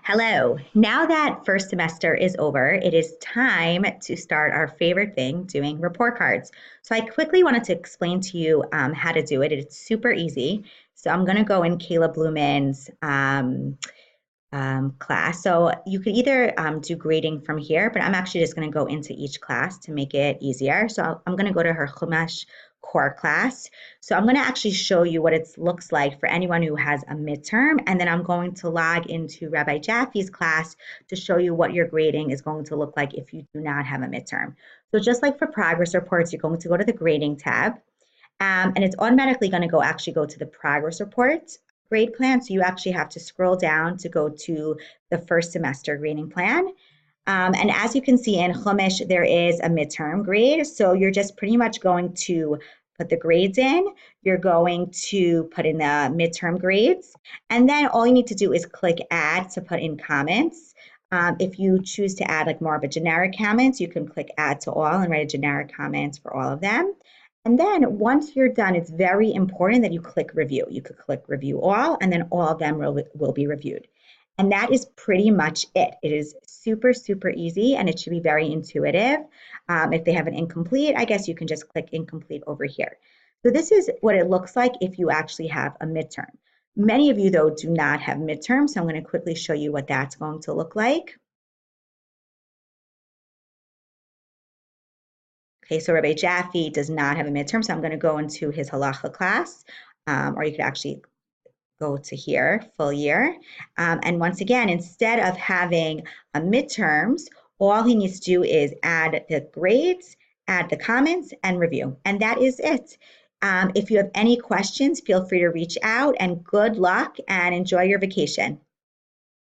Hello. Now that first semester is over, it is time to start our favorite thing, doing report cards. So I quickly wanted to explain to you how to do it. It's super easy. So I'm going to go in Kayla Blumen's class. So you could either do grading from here, but I'm actually just going to go into each class to make it easier. So I'm going to go to her Chumash core class. So I'm going to actually show you what it looks like for anyone who has a midterm, and then I'm going to log into Rabbi Jaffe's class to show you what your grading is going to look like if you do not have a midterm. So just like for progress reports, you're going to go to the grading tab, and it's automatically going to go to the progress report grade plan. So you actually have to scroll down to go to the first semester grading plan. And as you can see in Chumash, there is a midterm grade. So you're just pretty much going to put the grades in. You're going to put in the midterm grades. And then all you need to do is click add to put in comments. If you choose to add like more of a generic comments, you can click add to all and write a generic comments for all of them. And then once you're done, it's very important that you click review. You could click review all, and then all of them will be reviewed. And that is pretty much it. It is super, super easy, and it should be very intuitive. If they have an incomplete, I guess you can just click incomplete over here. So this is what it looks like if you actually have a midterm. Many of you, though, do not have midterms, so I'm going to quickly show you what that's going to look like. Okay, so Rabbi Jaffe does not have a midterm, so I'm going to go into his halacha class, or you could actually go to here, full year. And once again, instead of having a midterms, all he needs to do is add the grades, add the comments, and review. And that is it. If you have any questions, feel free to reach out, and good luck and enjoy your vacation.